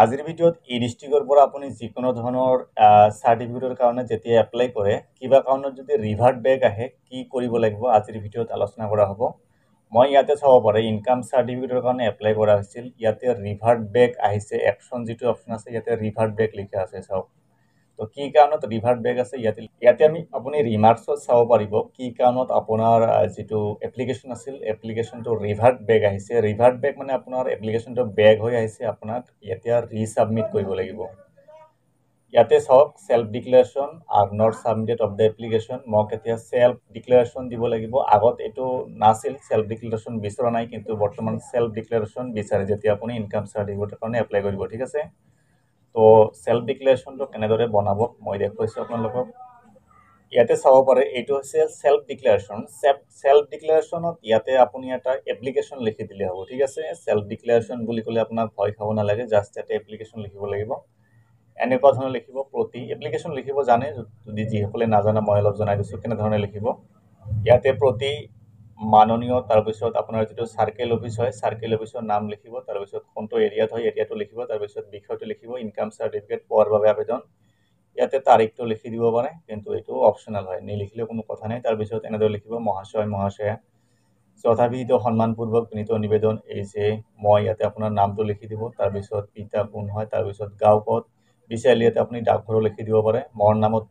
আজিৰ ভিডিঅ'ত ই ডিষ্ট্ৰিক্টৰ পৰা আপুনি যিকোনো ধৰণৰ চাৰ্টিফিকেটৰ কাৰণে যেতিয়া এপ্লাই কৰে কিবা কাৰণত যদি ৰিভাৰ্ট বেক আহে কি কৰিব লাগিব আজিৰ ভিডিঅ'ত আলোচনা কৰা হ'ব। মই ইয়াতে চাব পাৰে ইনকাম চাৰ্টিফিকেটৰ কাৰণে এপ্লাই কৰা হৈছিল, ইয়াতে ৰিভাৰ্ট বেক আহিছে, একশ্যন যিটো অপশ্যন আছে ইয়াতে ৰিভাৰ্ট বেক লিখা আছে চাওক। তো কি কাৰণত ৰিভাৰ্ট বেক আছে ইয়াতে আপুনি ৰিমাৰ্কছত চাব পাৰিব কি কাৰণত আপোনাৰ যিটো এপ্লিকেশ্যন আছিল এপ্লিকেশ্যনটো ৰিভাৰ্ট বেক আহিছে। ৰিভাৰ্ট বেক মানে আপোনাৰ এপ্লিকেশ্যনটো বেক হৈ আহিছে, আপোনাক এতিয়া ৰিছাবমিট কৰিব লাগিব। ইয়াতে চাওক self declaration are not submitted of the application, মোক এতিয়া সেলফ ডিক্লেৰেশ্যন দিব লাগিব। আগত এইটো নাছিল, সেলফ ডিক্লেৰেশ্যন বিচৰা নাই, কিন্তু বৰ্তমান সেলফ ডিক্লেৰেশ্যন বিচাৰে যেতিয়া আপুনি ইনকাম চাৰ্টিফিকেটৰ কাৰণে এপ্লাই কৰিব। ঠিক আছে, তো সেলফ ডিক্লেৰেশ্যনটো কেনেদৰে বনাব মই দেখুৱাইছোঁ আপোনালোকক। ইয়াতে চাব পাৰে এইটো হৈছে সেলফ ডিক্লেৰেশ্যন। সেলফ ডিক্লেৰেশ্যনত ইয়াতে আপুনি এটা এপ্লিকেশ্যন লিখি দিলে হ'ব। ঠিক আছে, সেলফ ডিক্লেৰেশ্যন বুলি ক'লে আপোনাক ভয় খাব নালাগে, জাষ্ট এটা এপ্লিকেশ্যন লিখিব লাগিব। এনেকুৱা ধৰণে লিখিব, প্ৰতি এপ্লিকেশ্যন লিখিব জানে, যদি যিসকলে নাজানে মই অলপ জনাই দিছোঁ কেনেধৰণে লিখিব। ইয়াতে প্ৰতি মাননীয়, তাৰপিছত আপোনাৰ যিটো চাৰ্কেল অফিচ হয় চাৰ্কেল অফিচৰ নাম লিখিব, তাৰপিছত কোনটো এৰিয়াত হয় এৰিয়াটো লিখিব, তাৰপিছত বিষয়টো লিখিব, ইনকাম চাৰ্টিফিকেট পোৱাৰ বাবে আবেদন। ইয়াতে তাৰিখটো লিখি দিব পাৰে, কিন্তু এইটো অপশ্যনেল হয়, নিলিখিলেও কোনো কথা নাই। তাৰপিছত এনেদৰে লিখিব মহাশয় মহাশয়া, যথাবিহিত সন্মানপূৰ্বক বিনীত নিবেদন এই যে মই ইয়াতে আপোনাৰ নামটো লিখি দিব, তাৰপিছত পিতা কোন হয়, তাৰপিছত গাঁও ক'ত, বিচাৰিলে ইয়াতে আপুনি ডাকঘৰো লিখি দিব পাৰে। মোৰ নামত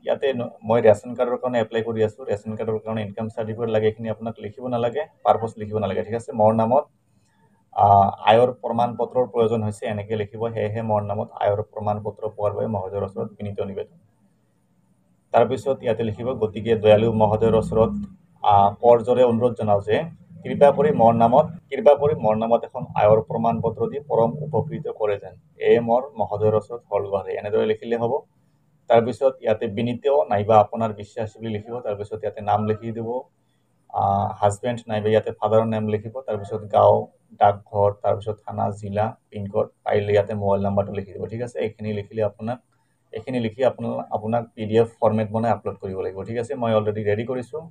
ইয়াতে মই ৰেচন কাৰ্ডৰ কাৰণে এপ্লাই কৰি আছোঁ, ৰেচন কাৰ্ডৰ কাৰণে ইনকাম চাৰ্টিফিকেট লাগে, এইখিনি আপোনাক লিখিব নালাগে, পাৰপ'জ লিখিব নালাগে। ঠিক আছে, মোৰ নামত আয়ৰ প্ৰমাণ পত্ৰৰ প্ৰয়োজন হৈছে এনেকৈ লিখিব, সেয়েহে মোৰ নামত আয়ৰ প্ৰমাণ পত্ৰ পোৱাৰ বাবে মহোদয়ৰ ওচৰত বিনীত নিবেদন। তাৰপিছত ইয়াতে লিখিব গতিকে দয়ালু মহোদয়ৰ ওচৰত কৰজোৰে অনুৰোধ জনাওঁ যে কৃপা কৰি মোৰ নামত এখন আয়ৰ প্ৰমাণ পত্ৰ দি পৰম উপকৃত কৰে যেন, এয়ে মোৰ মহোদয়ৰ ওচৰত হলগঢ়ে, এনেদৰে লিখিলে হ'ব। তাৰপিছত ইয়াতে বিনীত নাইবা আপোনাৰ বিশ্বাস বুলি লিখিব, তাৰপিছত ইয়াতে নাম লিখি দিব, হাজবেণ্ড নাইবা ইয়াতে ফাদাৰৰ নেম লিখিব, তাৰপিছত গাঁও, ডাকঘৰ, তাৰপিছত থানা, জিলা, পিনক'ড, পাৰিলে ইয়াতে মোবাইল নাম্বাৰটো লিখি দিব। ঠিক আছে, এইখিনি লিখি আপোনাক PDF ফৰ্মেট বনাই আপলোড কৰিব লাগিব। ঠিক আছে, মই অলৰেডি ৰেডি কৰিছোঁ।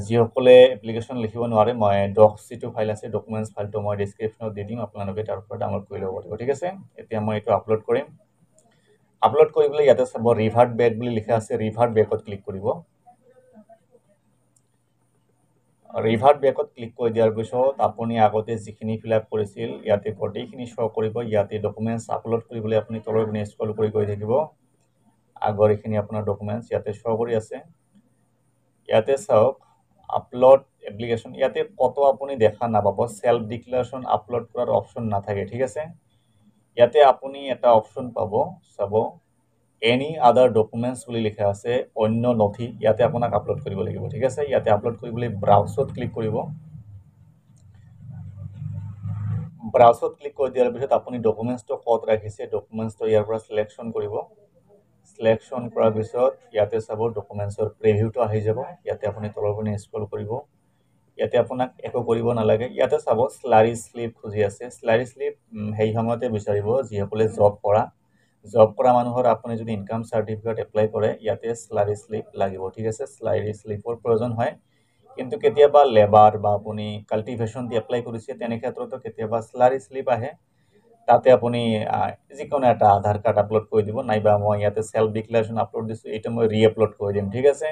যিসকলে এপ্লিকেশ্যন লিখিব নোৱাৰে মই ডক্স যিটো ফাইল আছে ডকুমেণ্টছ ফাইলটো মই ডিছক্ৰিপশ্যনত দি দিম, আপোনালোকে তাৰ পৰা ডাউনলোড কৰি ল'ব পাৰিব। ঠিক আছে, এতিয়া মই এইটো আপলোড কৰিম। আপলোড কৰিবলৈ ইয়াতে চাব ৰিভাৰ্ট বেক বুলি লিখা আছে, ৰিভাৰ্ট বেকত ক্লিক কৰিব। ৰিভাৰ্ট বেকত ক্লিক কৰি দিয়াৰ পিছত আপুনি আগতে যিখিনি ফিল আপ কৰিছিল ইয়াতে গোটেইখিনি শ্ব' কৰিব। ইয়াতে ডকুমেণ্টছ আপলোড কৰিবলৈ আপুনি তলৰ পিনে স্ক্ৰল কৰি গৈ থাকিব, আগৰ এইখিনি আপোনাৰ ডকুমেণ্টছ ইয়াতে শ্ব' কৰি আছে। ইয়াতে চাওক আপলোড এপ্লিকেশ্যন, ইয়াতে কতো আপুনি দেখা নাপাব, সেলফ ডিক্লেৰেশ্যন আপলোড কৰাৰ অপশ্যন নাথাকে। ঠিক আছে, ইয়াতে আপুনি এটা অপশ্যন পাব, চাব এনি আদাৰ ডকুমেণ্টছ বুলি লিখা আছে, অন্য নথি, ইয়াতে আপোনাক আপলোড কৰিব লাগিব। ঠিক আছে, ইয়াতে আপলোড কৰিবলৈ ব্ৰাউজত ক্লিক কৰিব। ব্ৰাউজত ক্লিক কৰি দিয়াৰ পিছত আপুনি ডকুমেণ্টছটো ক'ত ৰাখিছে ডকুমেণ্টছটো ইয়াৰ পৰা চিলেকশ্যন কৰিব। চিলেকশ্যন কৰাৰ পিছত ইয়াতে চাব ডকুমেণ্টছৰ প্ৰিভিউটো আহি যাব, ইয়াতে আপুনি তলৰ পিনে স্ক্ৰল কৰিব। ইয়াতে আপোনাক একো কৰিব নালাগে, ইয়াতে চাব স্লাৰি শ্লিপ খুজি আছে। স্লাৰি শ্লিপ সেই সময়তে বিচাৰিব যিসকলে জব কৰা মানুহৰ আপুনি যদি ইনকাম চাৰ্টিফিকেট এপ্লাই কৰে ইয়াতে স্লাৰি শ্লিপ লাগিব। ঠিক আছে, স্লাৰি শ্লিপৰ প্ৰয়োজন হয়, কিন্তু কেতিয়াবা লেবাৰ বা আপুনি কাল্টিভেশ্যন দি এপ্লাই কৰিছে তেনে ক্ষেত্ৰতো কেতিয়াবা স্লাৰি শ্লিপ আহে, তাতে আপুনি যিকোনো এটা আধাৰ কাৰ্ড আপলোড কৰি দিব, নাইবা মই ইয়াতে সেলফ ডিক্লেৰেশ্যন আপলোড দিছোঁ, এইটো মই ৰিআপলোড কৰি দিম। ঠিক আছে,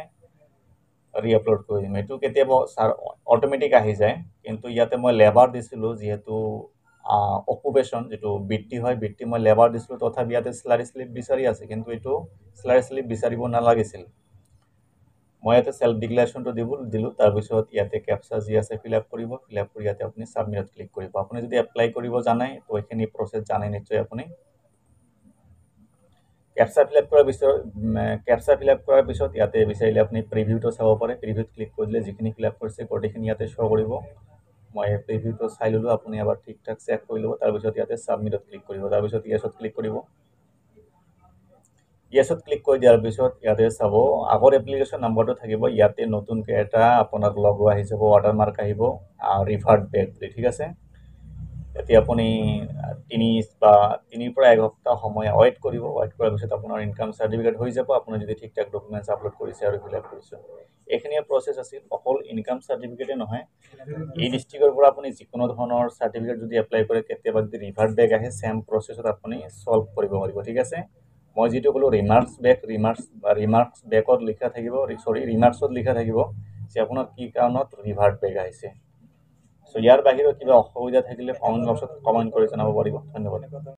ৰিআপলোড কৰি দিম, এইটো কেতিয়াবা অট'মেটিক আহি যায়, কিন্তু ইয়াতে মই লেবাৰ দিছিলোঁ যিহেতু অকুপেশ্যন যিটো বৃত্তি হয়, বৃত্তি মই লেবাৰ দিছিলোঁ, তথাপি ইয়াতে স্লাৰি শ্লিপ বিচাৰি আছে, কিন্তু এইটো স্লাৰি শ্লিপ বিচাৰিব নালাগিছিল। মই ইয়াতে সেলফ ডিক্লেৰেশ্যনটো দিলোঁ, তাৰপিছত ইয়াতে কেপচা যি আছে ফিল আপ কৰিব, ফিল আপ কৰি ইয়াতে আপুনি ছাবমিটত ক্লিক কৰিব। আপুনি যদি এপ্লাই কৰিব জানে তো এইখিনি প্ৰচেছ জানে নিশ্চয় আপুনি। কেপচা ফিল আপ কৰাৰ পিছত ইয়াতে বিচাৰিলে আপুনি প্ৰিভিউটো চাব পাৰে, প্ৰিভিউত ক্লিক কৰি দিলে যিখিনি ফিল আপ কৰিছে গোটেইখিনি ইয়াতে শ্ব' কৰিব। মই প্ৰিভিউটো চাই ল'লোঁ, আপুনি এবাৰ ঠিক ঠাক চেক কৰি ল'ব, তাৰপিছত ইয়াতে ছাবমিটত ক্লিক কৰিব, তাৰপিছত ইয়েছত ক্লিক কৰিব। ইয়েছত ক্লিক কৰি দিয়াৰ পিছত ইয়াতে চাব আগৰ এপ্লিকেশ্যন নাম্বাৰটো থাকিব, ইয়াতে নতুনকৈ এটা আপোনাক লগো আহি যাব, ৱাটাৰমাৰ্ক আহিব ৰিভাৰ্ট বেক বুলি। ঠিক আছে, এতিয়া আপুনি তিনিৰ পৰা এক সপ্তাহ সময় ৱেইট কৰিব। ৱেইট কৰাৰ পিছত আপোনাৰ ইনকাম চাৰ্টিফিকেট হৈ যাব, আপুনি যদি ঠিক ঠাক ডকুমেণ্টছ আপলোড কৰিছে আৰু ফিল আপ কৰিছে। এইখিনিয়ে প্ৰচেছ আছিল। অকল ইনকাম চাৰ্টিফিকেটে নহয়, এই ডিষ্ট্ৰিক্টৰ পৰা আপুনি যিকোনো ধৰণৰ চাৰ্টিফিকেট যদি এপ্লাই কৰে, কেতিয়াবা যদি ৰিভাৰ্ট বেক আহে, ছেম প্ৰচেছত আপুনি ছল্ভ কৰিব পাৰিব। ঠিক আছে, মই যিটো ক'লোঁ ৰিমাৰ্কছ বেকত লিখা থাকিব, ৰিমাৰ্কছত লিখা থাকিব যে আপোনাৰ কি কাৰণত ৰিভাৰ্ট বেক আহিছে। চ' ইয়াৰ বাহিৰেও কিবা অসুবিধা থাকিলে কমেণ্ট বক্সত কমেণ্ট কৰি জনাব পাৰিব। ধন্যবাদ।